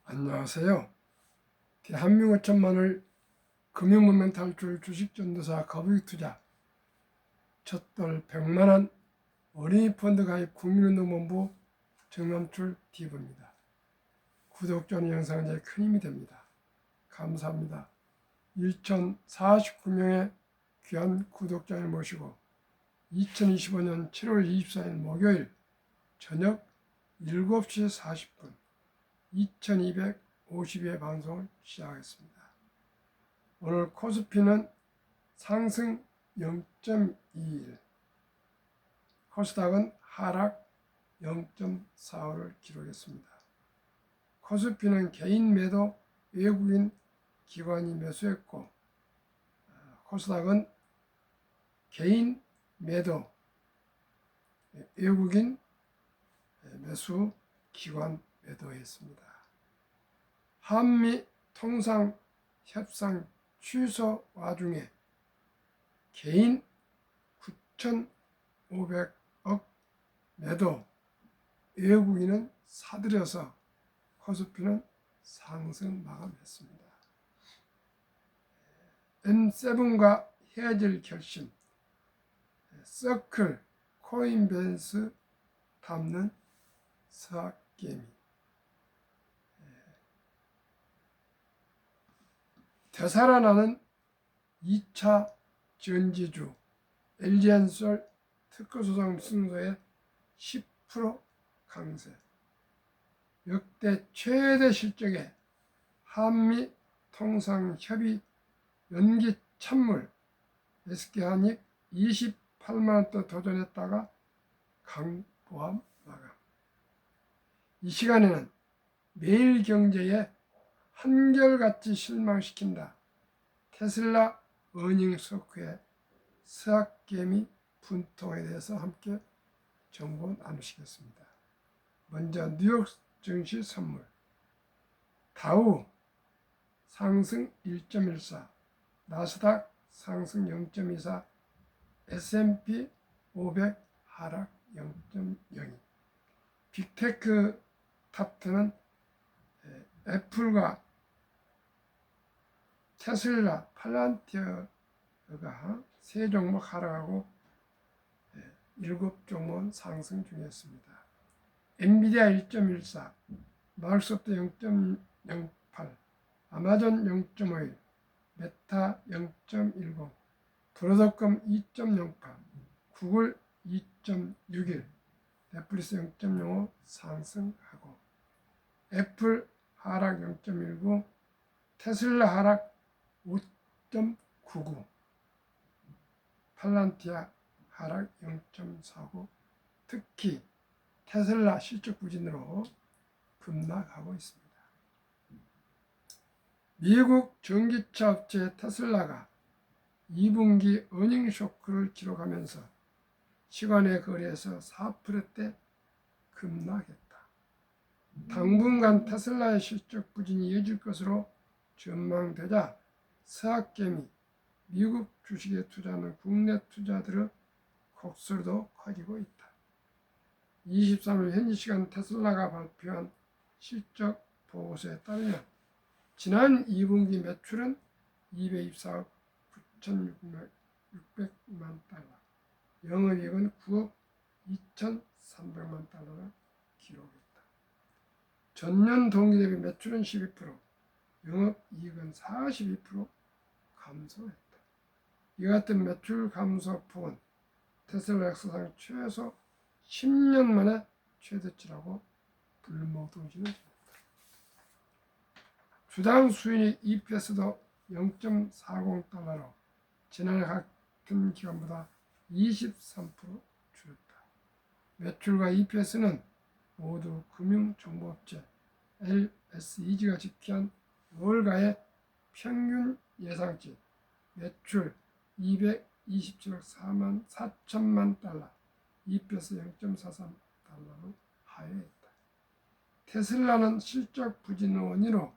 안녕하세요. 대한민국 천만을 금융문명 탈출 주식전도사 거북이투자 첫돌 100만원 어린이 펀드 가입 국민운동본부 정남출 디브입니다. 구독, 좋아요 영상은 제 큰 힘이 됩니다. 감사합니다. 1049명의 귀한 구독자를 모시고 2025년 7월 24일 목요일 저녁 7시 40분 2252회 방송을 시작하겠습니다. 오늘 코스피는 상승 0.21, 코스닥은 하락 0.45를 기록했습니다. 코스피는 개인 매도, 외국인 기관이 매수했고, 코스닥은 개인 매도, 외국인 매수, 기관 매도했습니다. 한미 통상 협상 취소 와중에 개인 9,500억 매도, 외국인은 사들여서 코스피는 상승 마감했습니다. M7과 헤어질 결심, 서클, 코인베이스 담는 서학개미, 되살아나는 2차 전지주 LG엔솔 특허소송 승소에 10% 강세, 역대 최대 실적에 한미 통상협의 연기 찬물, SK한익 28만원대 도전했다가 강보합 마감. 이 시간에는 매일경제에 한결같이 실망시킨다. 테슬라 어닝 쇼크의 서학개미 분통에 대해서 함께 정보 나누시겠습니다. 먼저 뉴욕 증시 선물. 다우 상승 1.14, 나스닥 상승 0.24, S&P 500 하락 0.02. 빅테크 탑10은 애플과 테슬라, 팔란티어가 3종목 하락하고 7종목은 상승 중이었습니다. 엔비디아 1.14, 마이크로소프트 0.08, 아마존 0.51, 메타 0.10, 브로드컴 2.08, 구글 2.61, 넷플릭스 0.05 상승하고, 애플 하락 0.19, 테슬라 하락 5.99, 팔란티아 하락 0.49, 특히 테슬라 실적 부진으로 급락하고 있습니다. 미국 전기차 업체 테슬라가 2분기 어닝 쇼크를 기록하면서 시간의 거래에서 4%대 급락했다. 당분간 테슬라의 실적 부진이 이어질 것으로 전망되자 서학개미, 미국 주식에 투자하는 국내 투자들의 곡소리도 커지고 있다. 23일 현지 시간 테슬라가 발표한 실적 보고서에 따르면 지난 2분기 매출은 224억 9,600만 달러, 영업이익은 9억 2,300만 달러를 기록했다. 전년 동기 대비 매출은 12%, 영업이익은 42% 감소했다. 이 같은 매출 감소 폭은 테슬라 역사상 최소 10년 만에 최대치라고 불모둥지는 했다. 주당 수익 EPS도 0.40달러로 지난해 같은 기간보다 23% 줄었다. 매출과 EPS는 모두 금융정보업체 LSEG가 집계한 월가의 평균 예상치 매출 227억 4천만 달러, EPS 0.43달러로 하회했다. 테슬라는 실적 부진 원인으로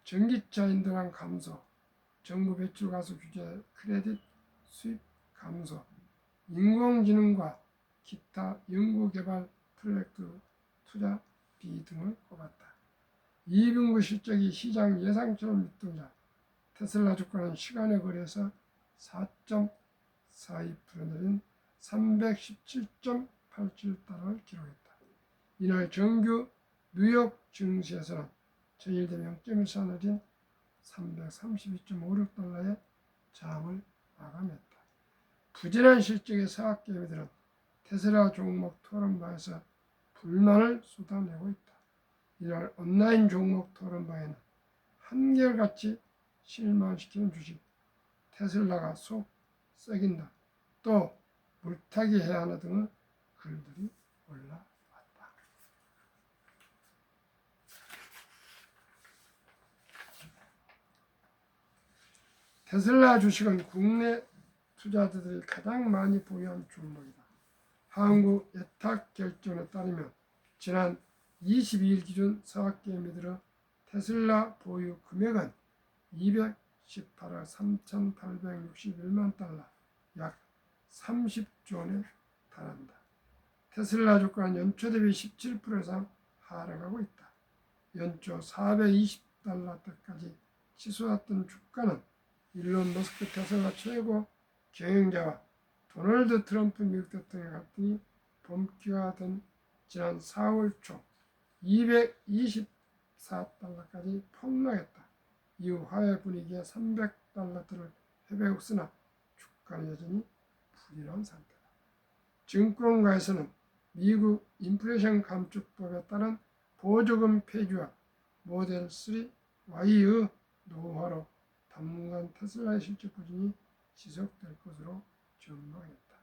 전기차 인도량 감소, 정부 배출 가수 규제, 크레딧 수입 감소, 인공지능과 기타 연구개발 프로젝트 투자비 등을 꼽았다. 2분기 실적이 시장 예상처럼 밑돌자 테슬라 주가는 시간에 거래에서 4.42% 내린 317.87달러를 기록했다. 이날 정규 뉴욕 증시에서는 전일대 0.14 내린 332.56달러의 저항을 마감했다. 부진한 실적의 서학개미들은 테슬라 종목 토론방에서 불만을 쏟아내고 있다. 이날 온라인 종목 토론방에는 한결같이 실망시키는 주식, 테슬라가 속 썩인다, 또 물타기 해야 하나 등의 글들이 올라왔다. 테슬라 주식은 국내 투자자들이 가장 많이 보유한 종목이다. 한국예탁결정에 따르면 지난 22일 기준 서학개미들의 테슬라 보유 금액은 218억 3,861만 달러, 약 30조 원에 달한다. 테슬라 주가는 연초 대비 17% 이상 하락하고 있다. 연초 420달러대까지 치솟았던 주가는 일론 머스크 테슬라 최고 경영자와 도널드 트럼프 미국 대통령 갈등이 본격화된 지난 4월 초 224달러까지 폭락했다. 이후 화해 분위기에 300달러대를 회복했으나 주가는 여전히 부진한 상태다. 증권가에서는 미국 인플레이션 감축법에 따른 보조금 폐지와 모델 3 Y의 노후화로 당분간 테슬라의 실적 부진이 지속될 것으로 전망했다.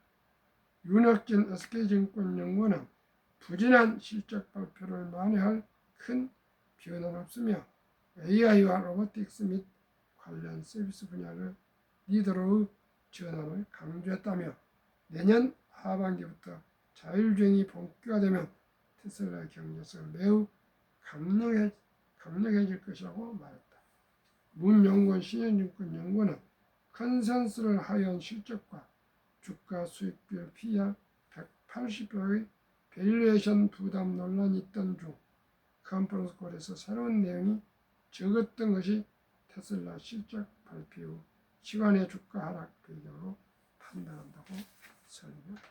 윤혁진 SK증권연구원은 부진한 실적 발표를 만회할 큰 변화는 없으며 AI와 로보틱스 및 관련 서비스 분야를 리더로의 전환을 강조했다며 내년 하반기부터 자율주행이 본격화되면 테슬라의 경제성은 매우 강력해질 것이라고 말했다. 문연구원 신현증권연구원은 컨센서스를 하회한 실적과 주가 수익비율 PR 180배의 밸류에이션 부담 논란이 있던 중 컨퍼런스 콜에서 새로운 내용이 적었던 것이 테슬라 실적 발표 후 시간의 주가 하락 배경으로 판단한다고 설명했다.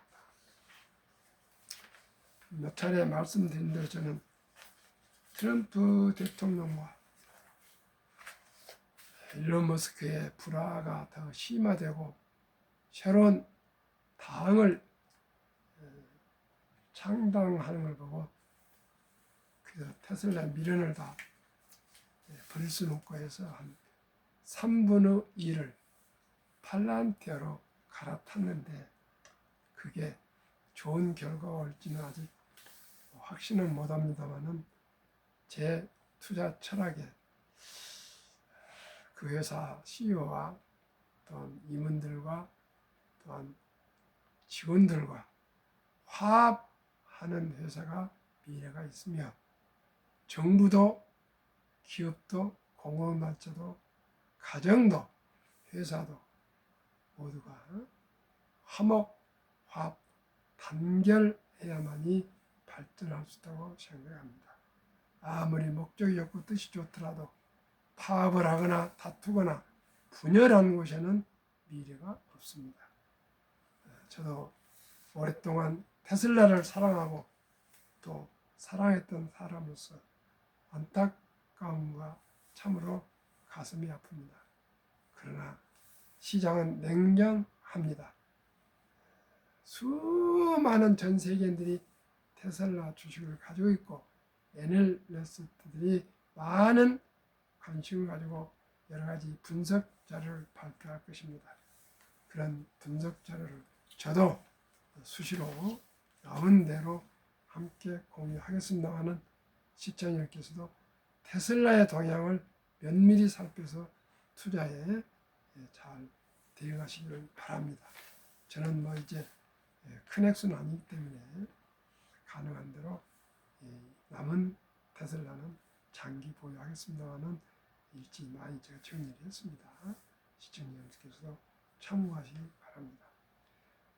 몇 차례 말씀드린 대로 저는 트럼프 대통령과 일론 머스크의 불화가 더 심화되고 새로운 당을 창당하는 걸 보고 그래서 테슬라 미련을 다 버릴 수는 없고 해서 한 3분의 1을 팔란티아로 갈아탔는데 그게 좋은 결과가 올지는 아직 확신은 못합니다만은 제 투자 철학에 그 회사 CEO와 또한 임원들과 또한 직원들과 화합하는 회사가 미래가 있으며 정부도 기업도 공공단체도 가정도 회사도 모두가 화목, 화합, 단결해야만이 발전할 수 있다고 생각합니다. 아무리 목적이 좋고 뜻이 좋더라도 파업을 하거나 다투거나 분열하는 곳에는 미래가 없습니다. 저도 오랫동안 테슬라를 사랑하고 또 사랑했던 사람으로서 안타까움과 참으로 가슴이 아픕니다. 그러나 시장은 냉정합니다. 수많은 전 세계인들이 테슬라 주식을 가지고 있고 애널리스트들이 많은 관심을 가지고 여러 가지 분석 자료를 발표할 것입니다. 그런 분석 자료를 저도 수시로 나온 대로 함께 공유하겠습니다마는 시청자께서도 테슬라의 동향을 면밀히 살펴서 투자에 잘 대응하시기를 바랍니다. 저는 뭐 이제 큰 액수는 아니기 때문에 가능한 대로 남은 테슬라는 장기 보유하겠습니다마는 일찍 많이 제가 정리를 했습니다. 시청자께서도 참고하시기 바랍니다.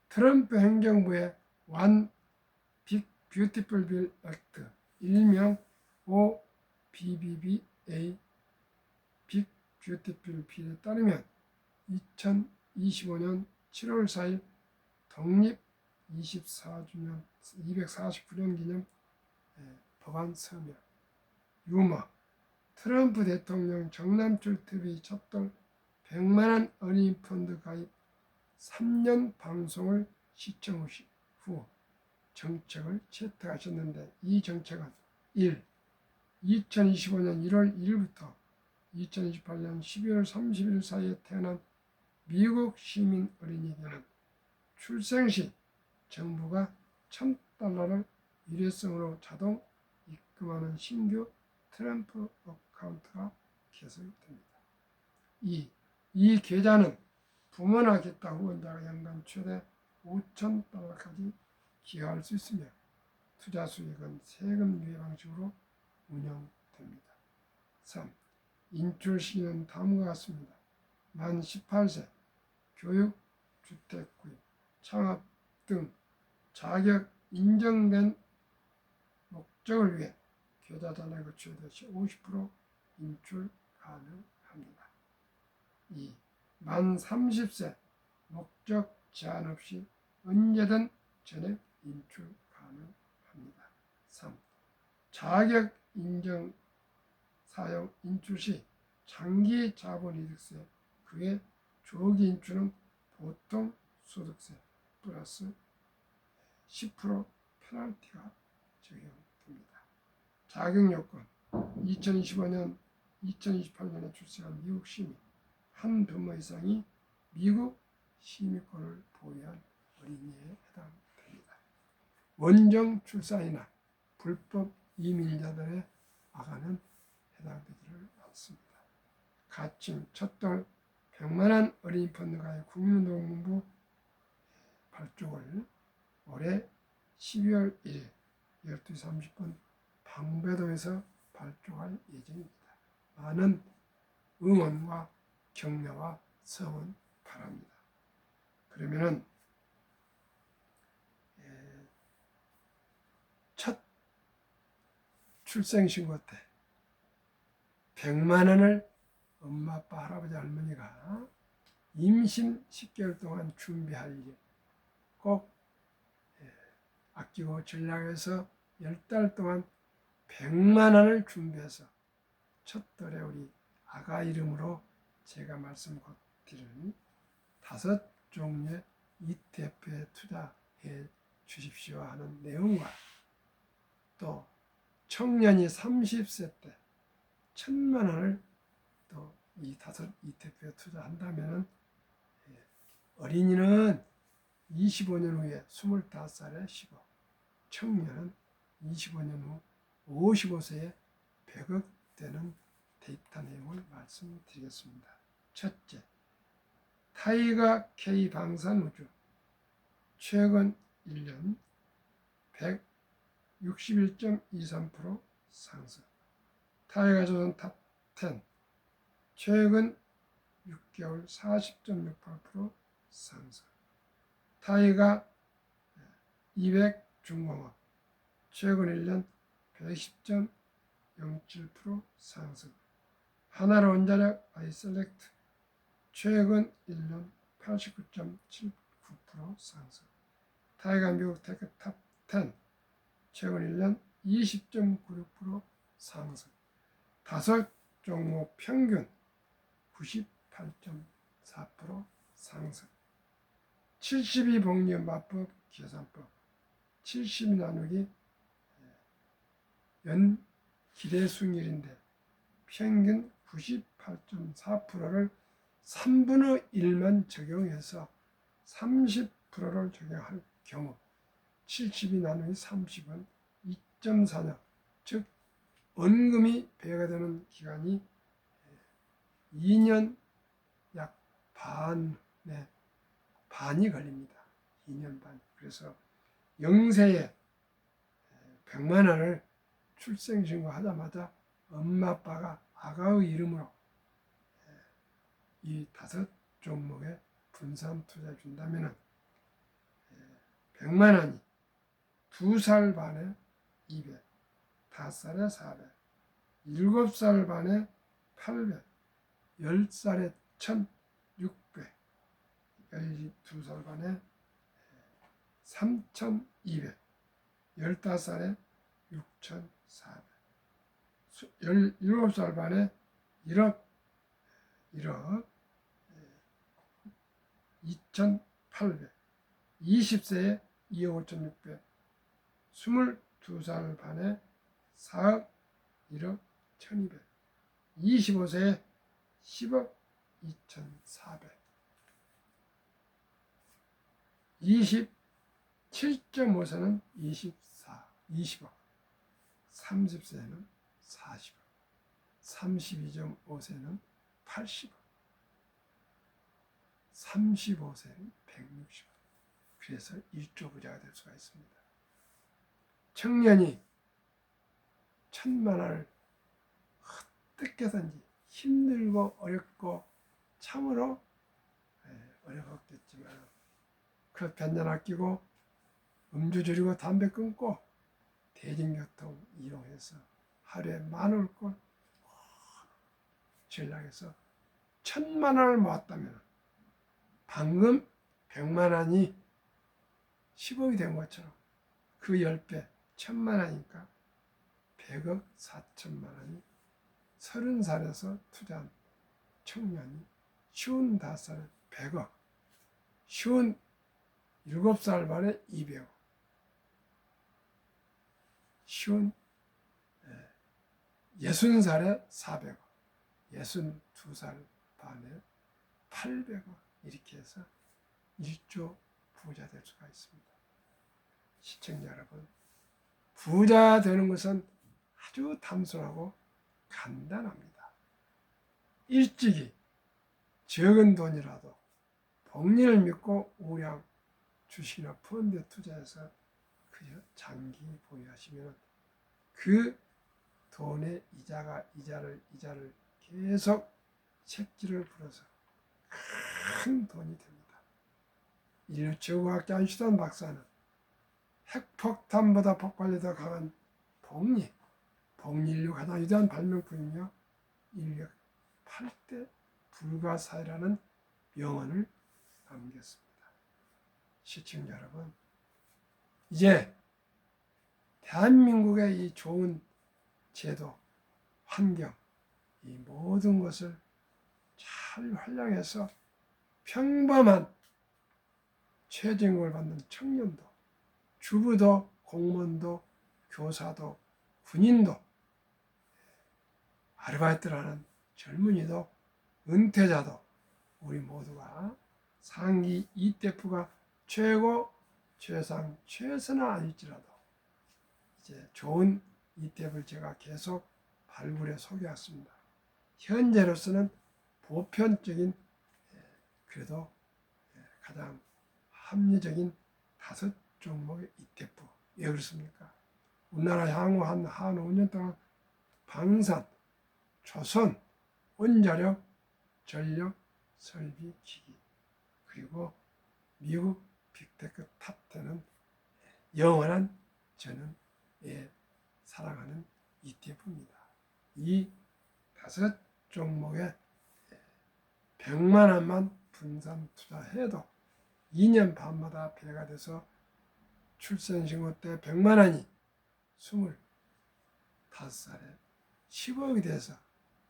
트럼프 행정부의 One Big Beautiful Bill Act, 일명 OBBB BBVA 빅 뷰티풀 필에 따르면 2025년 7월 4일 독립 24주년 249년 기념 법안 서명. 유머. 트럼프 대통령 정남출 TV 첫돌 100만원 어린이 펀드 가입 3년 방송을 시청 후 정책을 채택하셨는데, 이 정책은 1. 2025년 1월 1일부터 2028년 12월 30일 사이에 태어난 미국 시민 어린이에게는 출생 시 정부가 $1,000를 일회성으로 자동 입금하는 신규 트럼프 어카운트가 개설됩니다. 2. 이 계좌는 부모나 기타 후원자가 연간 최대 $5,000까지 기여할 수 있으며 투자 수익은 세금 유예 방식으로 운영됩니다. 3. 인출 시기는 다음과 같습니다. 만 18세, 교육, 주택 구입, 창업 등 자격 인정된 목적을 위해 계좌 잔액의 최대 50% 인출 가능합니다. 2. 만 30세, 목적 제한 없이 언제든 전액 인출 가능합니다. 3. 자격 인정 사용 인출 시 장기 자본이득세, 그외 조기 인출은 보통 소득세 플러스 10% 페널티가 적용됩니다. 자격 요건. 2025년, 2028년에 출생한 미국 시민 한 부모 이상이 미국 시민권을 보유한 어린이에 해당됩니다. 원정 출산이나 불법 이민자들의 아가는 해당되지를 않습니다. 가칭 첫돌 100만원 어린이 펀드가의 국민운동본부 발족을 올해 12월 1일 12시 30분 방배동에서 발족할 예정입니다. 많은 응원과 격려와 성원 바랍니다. 그러면은 첫 출생신고 때 100만원을 엄마, 아빠, 할아버지, 할머니가 임신 10개월 동안 준비할 일, 꼭 아끼고 전략해서 10달 동안 100만원을 준비해서 첫돌에 우리 아가 이름으로 제가 말씀 곧 드린 5종류의 ETF에 투자해 주십시오 하는 내용과, 또 청년이 30세 때 1,000만원을 또 이 5 ETF에 투자한다면 어린이는 25년 후에 25살에 10억, 청년은 25년 후 55세에 100억 되는 데이터 내용을 말씀드리겠습니다. 첫째, 타이거 K 방산우주 최근 1년 161.23% 상승. 타이거 조선 탑10 최근 6개월 40.68% 상승. 타이거 200 중공업 최근 1년 110.07% 상승. 하나로원자력 아이셀렉트 최근 1년 89.79% 상승. 타이거 미국 테크 탑10 최근 1년 20.96% 상승. 5 종목 평균 98.4% 상승. 72복리연마법 계산법 70 나누기 연 기대수익률인데 평균 98.4%를 3분의 1만 적용해서 30%를 적용할 경우 72 나누기 30은 2.4년, 즉 원금이 배가 되는 기간이 2년 약 반이 걸립니다. 2년 반. 그래서 0세에 100만원을 출생신고하자마자 엄마 아빠가 아가의 이름으로 이 5 종목에 분산 투자해 준다면 100만원이 2살 반에 200, 5살에 400, 7살 반에 800, 10살에 1600, 12살 반에 3200, 15살에 6400, 17살 반에 1억 2800, 20세에 2억 5600, 22살 반에 4억 1억 1200, 25세에 10억 2400, 27.5세는 20억, 30세는 40억, 32.5세는 80억, 35세는 160억. 그래서 1조 부자가 될 수가 있습니다. 청년이 1,000만 원을 어떻게든지 힘들고 어렵고 참으로 어렵겠지만 커피 한잔 아끼고 음주 줄이고 담배 끊고 대중교통 이용해서 하루에 10,000원꼴 전략해서 1,000만 원을 모았다면 방금 100만 원이 10억이 된 것처럼 그 10배 1,000만 원이니까 100억 4천만 원이 30살에서 투자한 청년이 55살에 100억, 57살 만에 200억, 60살에 400억, 62살 반에 800억, 이렇게 해서 1조 부자 될 수가 있습니다. 시청자 여러분, 부자 되는 것은 아주 단순하고 간단합니다. 일찍이 적은 돈이라도 복리를 믿고 우량 주식이나 펀드에 투자해서 그저 장기 보유하시면 그 돈의 이자를 계속 색지를 불어서 큰 돈이 됩니다. 인류 최고학자 아인슈타인 박사는 핵폭탄보다 폭발력이 더 강한 복리인류 가장 위대한 발명품이며 인류 8대 불가사의라는 명언을 남겼습니다. 시청자 여러분, 이제 대한민국의 이 좋은 제도, 환경, 이 모든 것을 잘 활용해서 평범한 최저임금을 받는 청년도, 주부도, 공무원도, 교사도, 군인도, 아르바이트를 하는 젊은이도, 은퇴자도 우리 모두가 상기 ETF가 최고, 최상, 최선은 아닐지라도 이제 좋은 ETF를 제가 계속 발굴해 소개했습니다. 현재로서는 보편적인, 그래도 가장 합리적인 5종목의 ETF. 왜 그렇습니까? 우리나라 향후 한 5년 동안 방산, 조선, 원자력, 전력, 설비, 기기, 그리고 미국 빅테크 탑10은 영원한 저는 사랑하는 ETF입니다. 이 5종목에 100만 원만 분산 투자해도 2년 반마다 배가 돼서 출생신고 때 100만 원이 25살에 10억이 돼서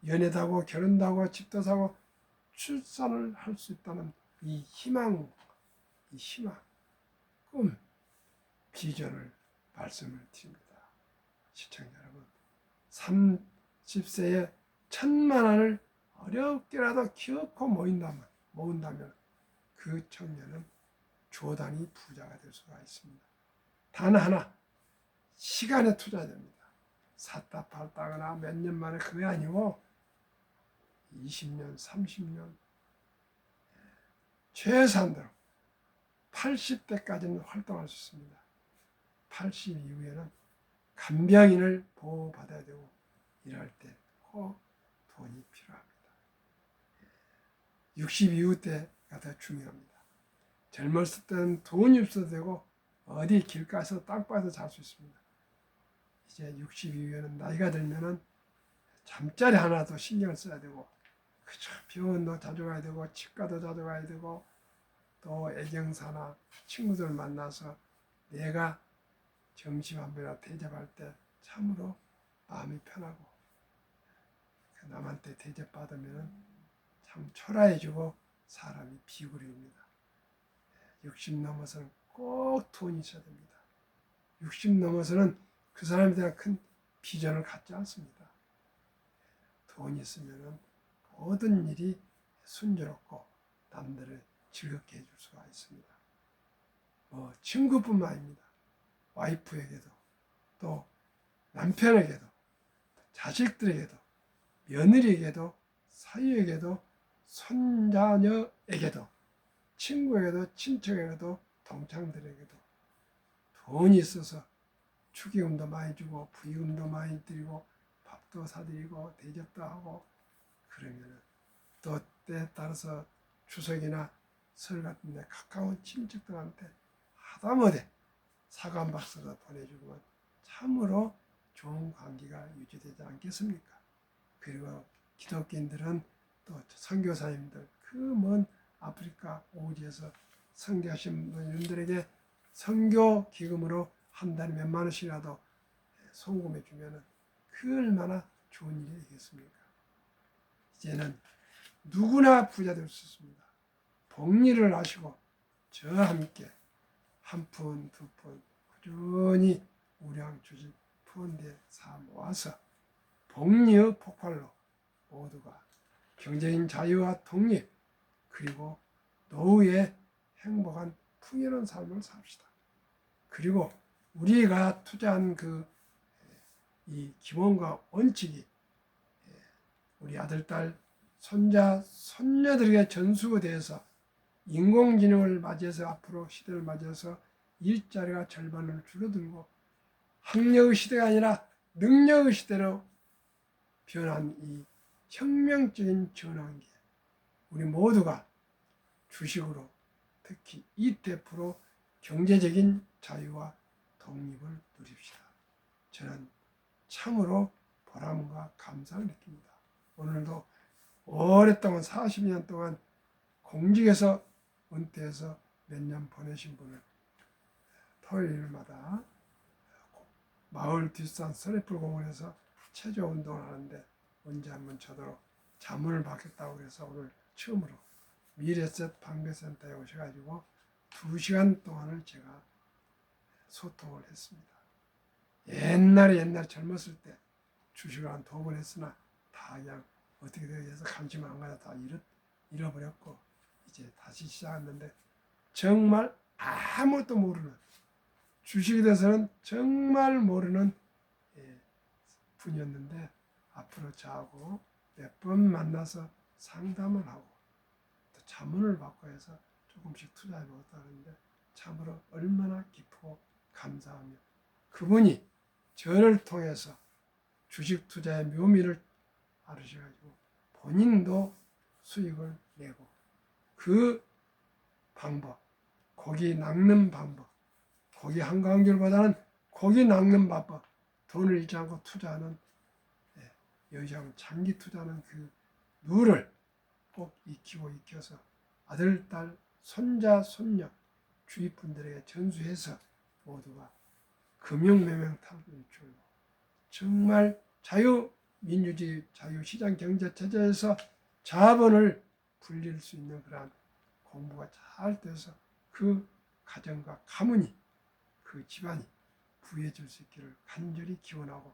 연애도 하고 결혼도 하고 집도 사고 출산을 할 수 있다는 이 희망, 꿈, 비전을 말씀을 드립니다. 시청자 여러분, 30세에 1,000만 원을 어렵게라도 기어코 모은다면 그 청년은 조단위 부자가 될 수가 있습니다. 단 하나, 시간에 투자해야 됩니다. 샀다 팔다거나 몇 년 만에 그게 아니고 20년, 30년, 최소한대로 80대까지는 활동할 수 있습니다. 80 이후에는 간병인을 보호받아야 되고 일할 때 꼭 돈이 필요합니다. 60 이후 때가 더 중요합니다. 젊었을 때는 돈이 없어도 되고 어디 길가에서 땅바에서 잘 수 있습니다. 이제 60 이후에는 나이가 들면은 잠자리 하나도 신경을 써야 되고 그저 병원도 자주 가야 되고 치과도 자주 가야 되고 또 애경사나 친구들 만나서 내가 점심 한 번이나 대접할 때 참으로 마음이 편하고 남한테 대접받으면 참 초라해지고 사람이 비굴해집니다. 60 넘어서는 꼭 돈이 있어야 됩니다. 60 넘어서는 그 사람에 대한 큰 비전을 갖지 않습니다. 돈이 있으면 모든 일이 순조롭고 남들을 즐겁게 해줄 수가 있습니다. 친구뿐만 아닙니다. 와이프에게도 또 남편에게도 자식들에게도 며느리에게도 사위에게도 손자녀에게도 친구에게도 친척에게도 동창들에게도 돈이 있어서 축의금도 많이 주고 부의금도 많이 드리고 밥도 사드리고 대접도 하고 그러면 또 때에 따라서 추석이나 설 같은 데 가까운 친척들한테 하다못해 사과 한 박스라도 보내주면 참으로 좋은 관계가 유지되지 않겠습니까? 그리고 기독교인들은 또 선교사님들 그 먼 아프리카 오지에서 선교하신 분들에게 선교 기금으로 한 달에 몇만 원씩이라도 송금해 주면은 그 얼마나 좋은 일이 되겠습니까? 이제는 누구나 부자 될 수 있습니다. 복리를 하시고 저와 함께 한 푼, 두 푼 꾸준히 우량 주식 펀드에 사 모아서 복리의 폭발로 모두가 경제인 자유와 독립 그리고 노후의 행복한 풍요로운 삶을 삽시다. 그리고 우리가 투자한 이 기본과 원칙이 우리 아들, 딸, 손자, 손녀들에게 전수가 되어서 인공지능을 맞이해서 앞으로 시대를 맞이해서 일자리가 절반으로 줄어들고 학력의 시대가 아니라 능력의 시대로 변한 이 혁명적인 전환기에 우리 모두가 주식으로 특히 ETF로 경제적인 자유와 독립을 누립시다. 저는 참으로 보람과 감사를 느낍니다. 오늘도 오랫동안 40년 동안 공직에서 은퇴해서 몇 년 보내신 분을 토요일마다 마을 뒷산 서래풀 공원에서 체조 운동을 하는데 언제 한번 저도 자문을 받겠다고 그래서 오늘 처음으로 미래셋 방배센터에 오셔가지고 2시간 동안을 제가 소통을 했습니다. 옛날에 젊었을 때 주식을 한 2번 했으나 다 그냥 어떻게 해서 관심 안 가서 다 잃어버렸고 이제 다시 시작했는데 정말 아무것도 모르는 주식에 대해서는 정말 모르는 분이었는데 앞으로 저하고 몇 번 만나서 상담을 하고 또 자문을 받고 해서 조금씩 투자해 보겠다는데 참으로 얼마나 기쁘고 감사하며 그분이 저를 통해서 주식 투자의 묘미를 알으셔가지고 본인도 수익을 내고 그 방법, 고기 낚는 방법, 고기 한강줄보다는 고기 낚는 방법, 돈을 잃지 않고 투자하는 여정 장기 투자하는 그 룰을 꼭 익혀서 아들, 딸, 손자, 손녀, 주위 분들에게 전수해서 모두가 금융매명 탈출로 정말 자유민주주의, 자유시장 경제체제에서 자본을 불릴 수 있는 그러한 공부가 잘 돼서 그 가정과 가문이 그 집안이 부해질 수 있기를 간절히 기원하고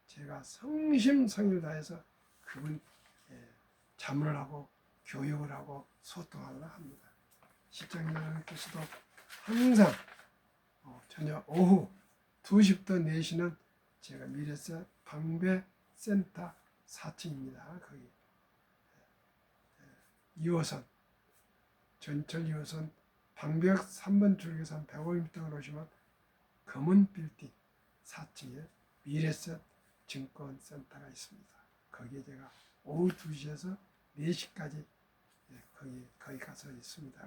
제가 성심성의를 다해서 그분 자문을 하고 교육을 하고 소통하려 합니다. 시청자님께서도 항상 저녁 오후 2시부터 4시는 제가 미래셋 방배센터 4층입니다. 거기 2호선 전철 2호선 방배역 3번 출구에서 150m를 오시면 검은 빌딩 4층에 미래셋 증권센터가 있습니다. 거기에 제가 오후 2시에서 4시까지 거기 가서 있습니다.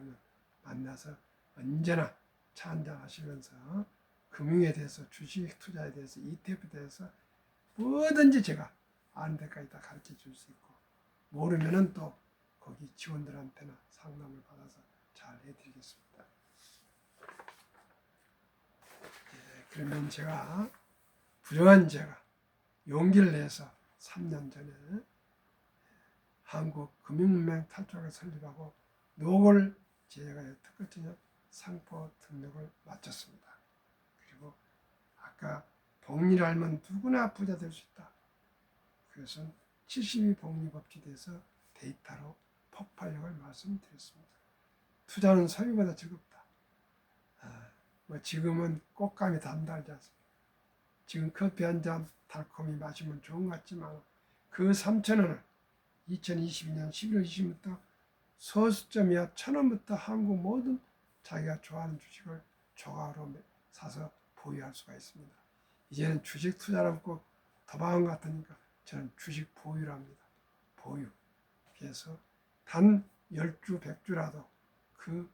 만나서 언제나 차 한잔 하시면서 금융에 대해서 주식 투자에 대해서 ETF에 대해서 뭐든지 제가 아는 데까지 다 가르쳐 줄 수 있고, 모르면은 또 거기 직원들한테나 상담을 받아서 잘 해드리겠습니다. 그러면 제가 부정한 제가 용기를 내서 3년 전에 한국금융문맹 탈출을 설립하고 노골 제가 특허청약 상포 등록을 마쳤습니다. 그리고 아까 복리를 알면 누구나 부자 될 수 있다. 그것은 72 복리법칙에서 데이터로 폭발력을 말씀드렸습니다. 투자는 소비보다 즐겁다. 뭐 지금은 꽃감이 단달지 않습니까? 지금 커피 한 잔 달콤히 마시면 좋은 것 같지만 그 3,000원을 2022년 11월 20일부터 소수점이야 1,000원부터 한국 모든 자기가 좋아하는 주식을 조각으로 사서 보유할 수가 있습니다. 이제는 주식 투자라고 꼭 도박한 것 같으니까 저는 주식 보유를 합니다. 보유. 그래서 단 10주, 100주라도 그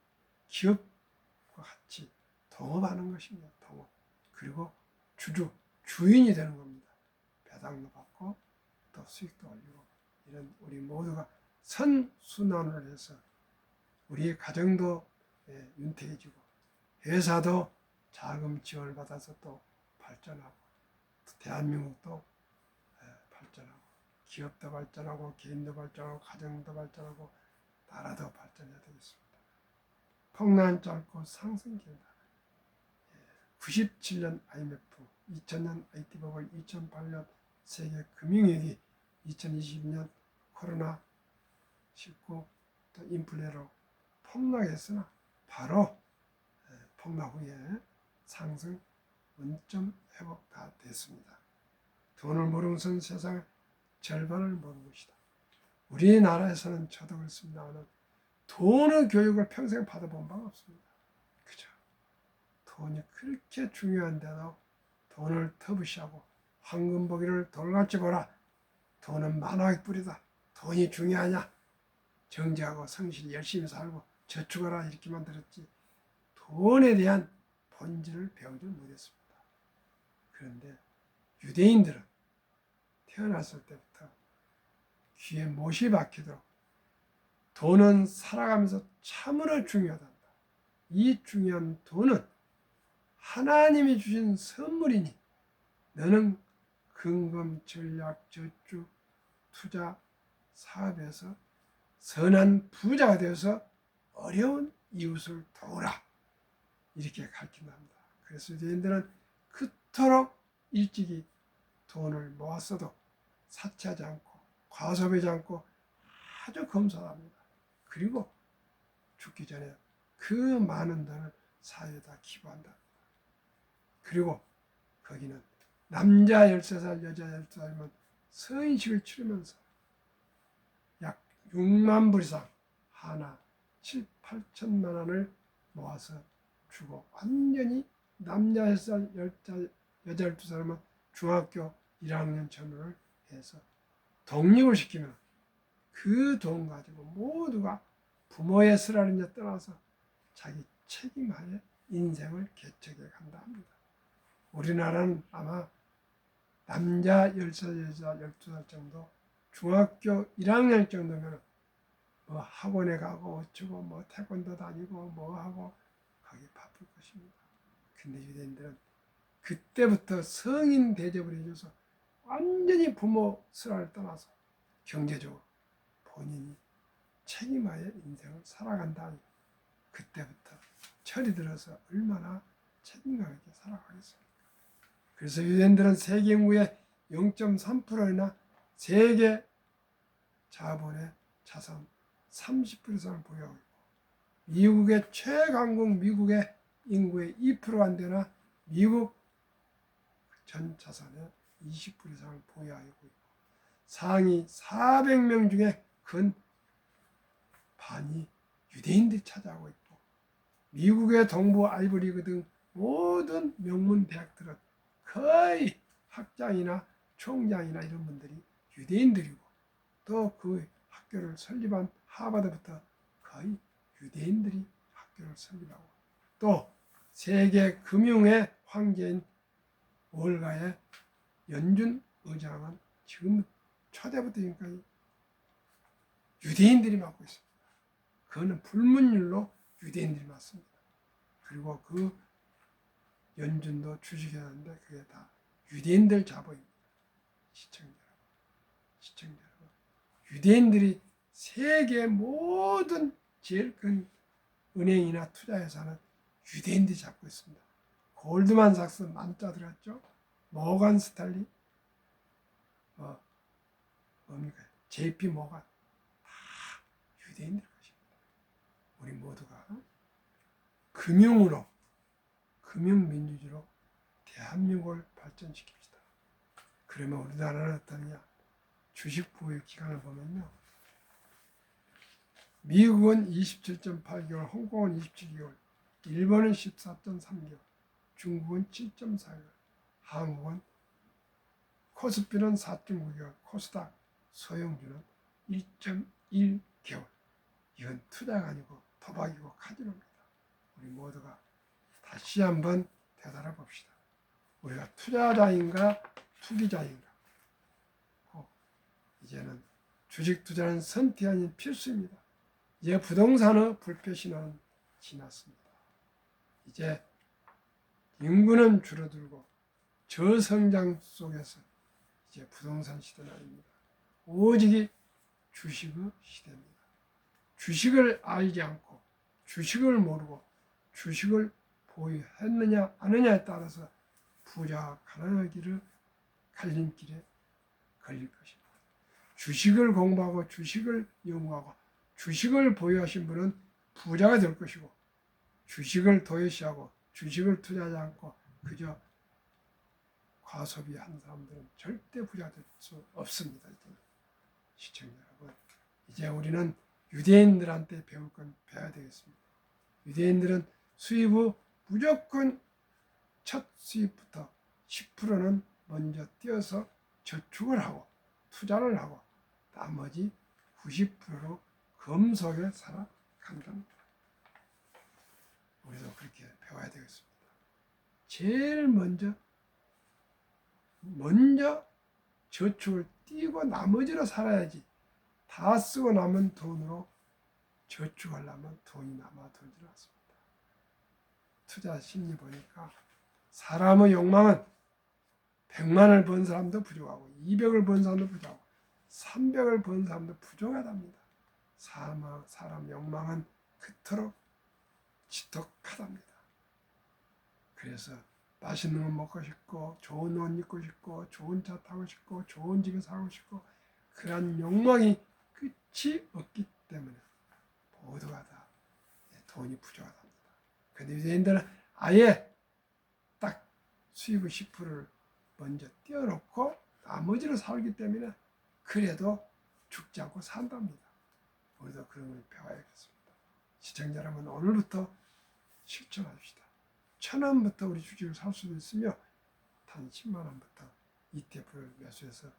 기업과 같이 동업하는 것입니다. 동업. 그리고 주인이 되는 겁니다. 배당도 받고 또 수익도 올리고 이런 우리 모두가 선순환을 해서 우리의 가정도 윤택해지고 회사도 자금 지원을 받아서 또 발전하고 또 대한민국도 발전하고 기업도 발전하고 개인도 발전하고 가정도 발전하고 나라도 발전해야 되겠습니다. 폭난 짧고 상승 길다. 97년 IMF, 2000년 IT 버블, 2008년 세계 금융위기, 2022년 코로나 19 또 인플레로 폭락했으나 바로 폭락 후에 상승 원점 회복 다 됐습니다. 돈을 모르는 것은 세상의 절반을 모르는 것이다. 우리나라에서는 저도 그렇습니다만 돈의 교육을 평생 받아본 바가 없습니다. 그죠? 돈이 그렇게 중요한데도 돈을 터부시하고 황금보기를 돌같이 보라. 돈은 만화의 뿌리다. 돈이 중요하냐? 정직하고 성실히 열심히 살고 저축하라 이렇게만 들었지 돈에 대한 본질을 배우지 못했습니다. 그런데 유대인들은 태어났을 때부터 귀에 못이 박히도록 돈은 살아가면서 참으로 중요하단다. 이 중요한 돈은 하나님이 주신 선물이니 너는 금금, 전략, 저축, 투자, 사업에서 선한 부자가 되어서 어려운 이웃을 도우라. 이렇게 가르친답니다. 그래서 유대인들은 그토록 일찍이 돈을 모았어도 사치하지 않고 과소비하지 않고 아주 검소합니다. 그리고 죽기 전에 그 많은 돈을 사회에다 기부한다. 그리고 거기는 남자 13살, 여자 12살이면 서인식을 치르면서 약 6만 불 이상 하나 7, 8천만 원을 모아서 주고 완전히 남자 10살, 여자 12살이면 중학교 1학년 전후를 해서 독립을 시키면 그 돈 가지고 모두가 부모의 쓰라린데 떠나서 자기 책임하에 인생을 개척해 간다 합니다. 우리나라는 아마 남자 10살, 여자 12살 정도 중학교 1학년 정도면 뭐 학원에 가고 어쩌고 뭐 태권도 다니고 뭐 하고 거기 바쁠 것입니다. 근데 유대인들은 그때부터 성인 대접을 해줘서 완전히 부모 쓰라를 떠나서 경제적으로 본인이 책임하에 인생을 살아간다. 그때부터 철이 들어서 얼마나 책임감 있게 살아가겠습니까? 그래서 유대인들은 세계 인구의 0.3%이나 세계 자본의 자산 30% 이상을 보유하고 있고 미국의 최강국 미국의 인구의 2% 안 되나 미국 전 자산의 20% 이상을 보유하고 있고 상위 400명 중에 근 반이 유대인들이 차지하고 있고 미국의 동부 아이보리그 등 모든 명문 대학들은 거의 학장이나 총장이나 이런 분들이 유대인들이고 또 그 학교를 설립한 하버드부터 거의 유대인들이 학교를 설립하고 또 세계 금융의 황제인 월가의 연준 의장은 지금 초대부터 지금까지 유대인들이 맡고 있습니다. 그거는 불문율로 유대인들이 맡습니다. 그리고 그 연준도 주식해야 하는데 그게 다 유대인들 자본입니다. 시청자 여러분. 유대인들이 세계 모든 제일 큰 은행이나 투자회사는 유대인들이 잡고 있습니다. 골드만삭스 만자 들었죠? 모간 스탠리, 뭡니까? JP 모간 다 유대인들 것입니다. 우리 모두가 금융으로, 금융민주주의로 대한민국을 발전시킵시다. 그러면 우리나라는 어떠냐? 주식 보유 기간을 보면요. 미국은 27.8개월, 홍콩은 27개월, 일본은 14.3개월, 중국은 7.4개월, 한국은 코스피는 4.9개월, 코스닥 소형주는 1.1개월. 이건 투자가 아니고 도박이고 카지노입니다. 우리 모두가 다시 한번 되돌아 봅시다. 우리가 투자자인가 투기자인가. 이제는 주식 투자는 선택이 아닌 필수입니다. 이제 부동산의 불패신화는 지났습니다. 이제 인구는 줄어들고 저성장 속에서 이제 부동산 시대는 아닙니다. 오직 주식의 시대입니다. 주식을 알지 않고 주식을 모르고 주식을 보유했느냐 아느냐에 따라서 부자와 가난의 길을 갈림길에 걸릴 것입니다. 주식을 공부하고 주식을 연구하고 주식을 보유하신 분은 부자가 될 것이고 주식을 도외시하고 주식을 투자하지 않고 그저 과소비한 사람들은 절대 부자가 될 수 없습니다. 시청자 여러분, 이제 우리는 유대인들한테 배울 건 배워야 되겠습니다. 유대인들은 수입 후 무조건 첫 수입부터 10%는 먼저 띄어서 저축을 하고 투자를 하고 나머지 90%로 검소하게 살아간답니다. 우리도 그렇게 배워야 되겠습니다. 제일 먼저 저축을 띄고 나머지로 살아야지. 다 쓰고 남은 돈으로 저축하려면 돈이 남아돌지 않습니다. 투자 심리 보니까 사람의 욕망은 100만을 번 사람도 부족하고 200을 번 사람도 부족하고 300을 번 사람도 부족하답니다. 사람 욕망은 그토록 지독하답니다. 그래서 맛있는 거 먹고 싶고 좋은 옷 입고 싶고 좋은 차 타고 싶고 좋은 집에 살고 싶고 그런 욕망이 끝이 없기 때문에 모두가 다 돈이 부족하답니다. 근데 유대인들은 아예 딱 수입의 10%를 먼저 띄워놓고 나머지를 살기 때문에 그래도 죽지 않고 산답니다. 우리도 그런 걸 배워야겠습니다. 시청자 여러분, 오늘부터 실천합시다. 1,000원부터 우리 주식을 살 수도 있으며 단 10만 원부터 ETF를 매수해서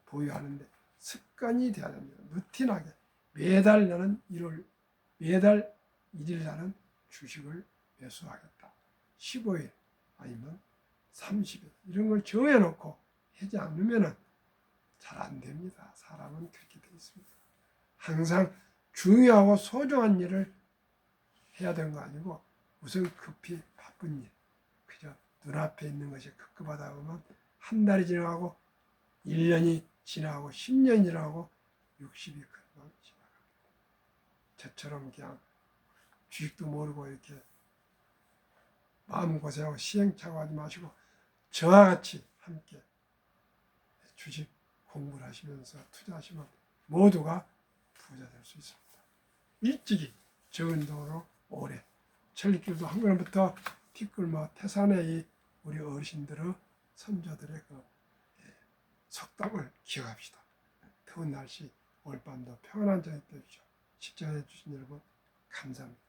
보유하는데 습관이 되어야 됩니다. 루틴하게 매달 1일 나는 주식을 매수하겠다. 15일 아니면 30일 이런 걸 정해놓고 하지 않으면 잘 안 됩니다. 사람은 그렇게 되어 있습니다. 항상 중요하고 소중한 일을 해야 되는 거 아니고 우선 급히 바쁜 일, 그저 눈앞에 있는 것이 급급하다 보면 한 달이 지나가고 1년이 지나가고 10년이 지나가고 60이 금방 지나갑니다. 저처럼 그냥 주식도 모르고 이렇게 마음고생하고 시행착오 하지 마시고 저와 같이 함께 주식 공부를 하시면서 투자하시면 모두가 부자 될 수 있습니다. 일찍이 적은 돈으로 오래 천리길도 한 걸음부터 티끌모 태산의 우리 어르신들의 선조들의 그 속담을 기억합시다. 더운 날씨 올밤도 평안한 저녁 되십시오. 시청해 주신 여러분 감사합니다.